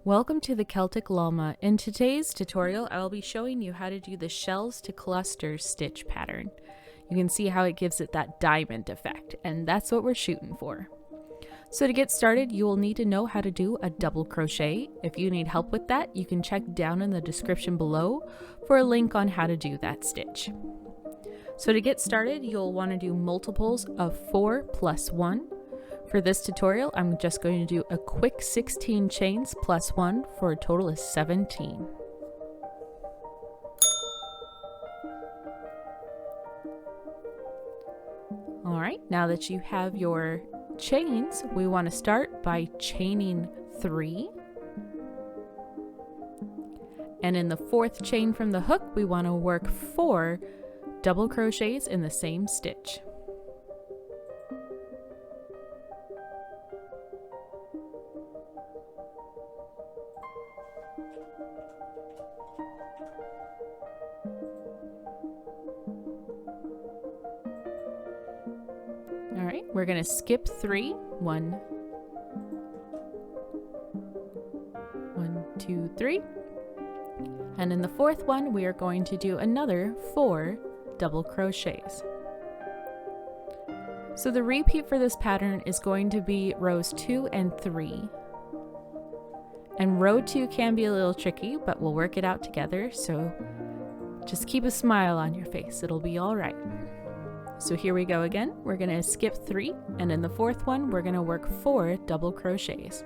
Welcome to the Celtic Llama. In today's tutorial, I will be showing you how to do the shells to clusters stitch pattern. You can see how it gives it that diamond effect, and that's what we're shooting for. So to get started, you will need to know how to do a double crochet. If you need help with that, you can check down in the description below for a link on how to do that stitch. So to get started, you'll want to do multiples of 4 plus 1. For this tutorial, I'm just going to do a quick 16 chains plus 1 for a total of 17. Alright, now that you have your chains, we want to start by chaining 3. And in the 4th chain from the hook, we want to work 4 double crochets in the same stitch. Alright, we're going to skip 3. 1, 2, 3. And in the 4th one, we are going to do another 4 double crochets. So the repeat for this pattern is going to be rows 2 and 3. And row 2 can be a little tricky, but we'll work it out together, so just keep a smile on your face. It'll be all right. So here we go again. We're going to skip 3, and in the 4th one, we're going to work 4 double crochets.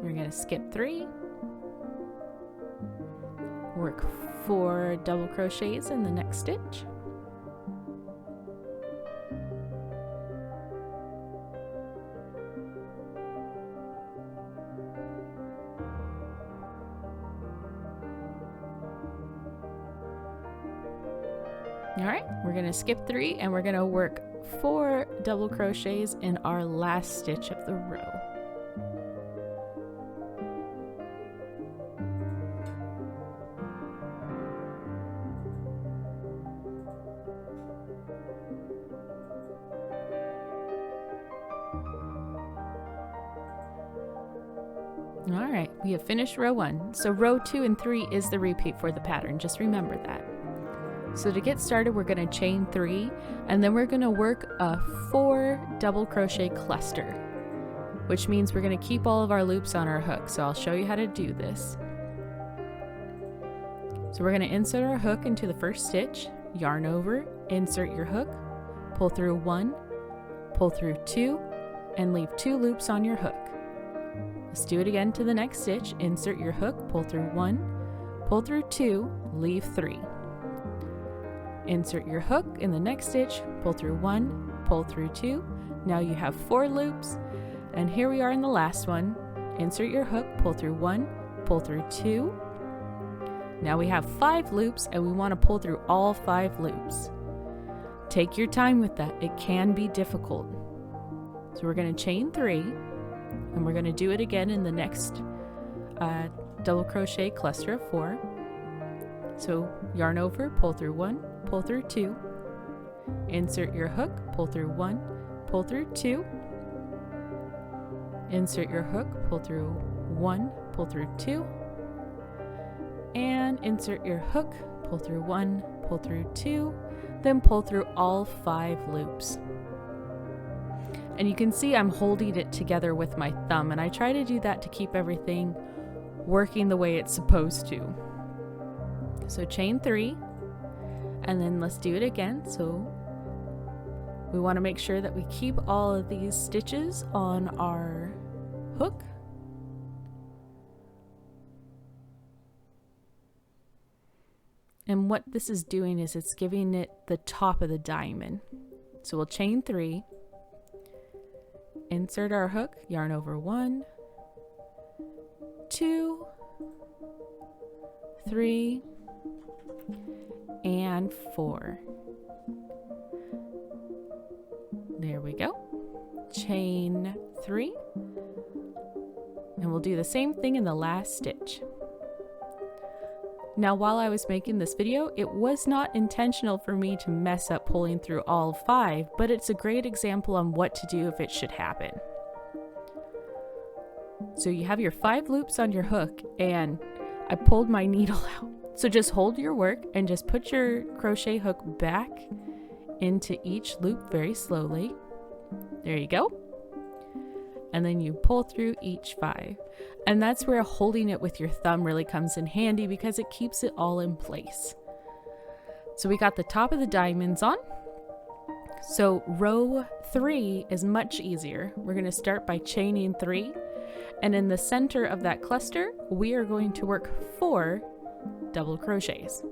We're going to skip 3, work 4 double crochets in the next stitch. Alright, we're going to skip 3 and we're going to work 4 double crochets in our last stitch of the row. Alright, we have finished row 1. So row 2 and 3 is the repeat for the pattern, just remember that. So to get started, we're going to chain 3, and then we're going to work a 4 double crochet cluster, which means we're going to keep all of our loops on our hook. So I'll show you how to do this. So we're going to insert our hook into the first stitch, yarn over, insert your hook, pull through 1, pull through 2, and leave 2 loops on your hook. Let's do it again to the next stitch, insert your hook, pull through 1, pull through 2, leave 3. Insert your hook in the next stitch, pull through 1, pull through 2. Now you have 4 loops, and here we are in the last one. Insert your hook, pull through 1, pull through 2. Now we have 5 loops, and we want to pull through all 5 loops. Take your time with that. It can be difficult. So we're going to chain 3, and we're going to do it again in the next double crochet cluster of 4. So yarn over, pull through 1, pull through 2, insert your hook, pull through 1, pull through 2, insert your hook, pull through 1, pull through 2, and insert your hook, pull through 1, pull through 2, then pull through all 5 loops. And you can see I'm holding it together with my thumb, and I try to do that to keep everything working the way it's supposed to. So chain 3, and then let's do it again. So we want to make sure that we keep all of these stitches on our hook. And what this is doing is it's giving it the top of the diamond. So we'll chain 3, insert our hook, yarn over 1, 2, 3, and 4. There we go. Chain 3, and we'll we'll do the same thing in the last stitch. Now, while I was making this video, it was not intentional for me to mess up pulling through all 5, but it's a great example on what to do if it should happen. So you have your 5 loops on your hook, and I pulled my needle out. So just hold your work and just put your crochet hook back into each loop very slowly. There you go. And then you pull through each 5. And that's where holding it with your thumb really comes in handy because it keeps it all in place. So we got the top of the diamonds on. So row 3 is much easier. We're going to start by chaining 3. And in the center of that cluster, we are going to work 4 double crochets.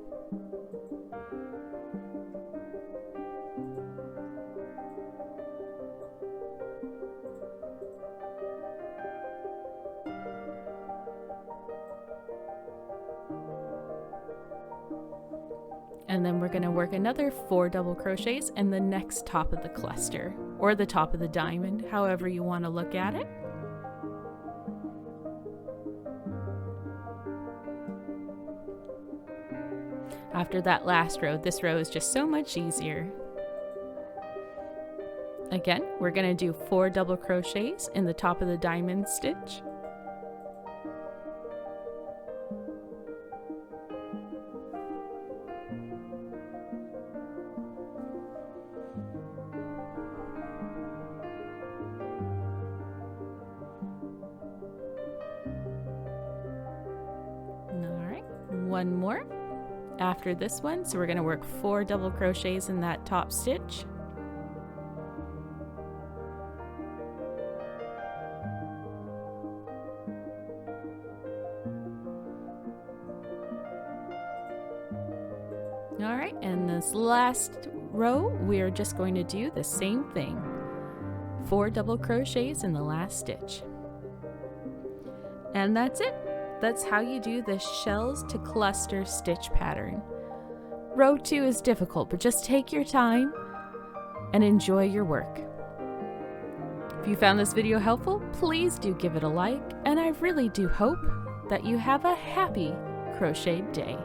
And then we're going to work another 4 double crochets in the next top of the cluster, or the top of the diamond, however you want to look at it. After that last row, this row is just so much easier. Again, we're going to do 4 double crochets in the top of the diamond stitch. One more after this one, so we're going to work 4 double crochets in that top stitch. All right, and this last row we are just going to do the same thing, 4 double crochets in the last stitch, and that's it. That's how you do the shells to cluster stitch pattern. Row 2 is difficult, but just take your time and enjoy your work. If you found this video helpful, please do give it a like, and I really do hope that you have a happy crochet day.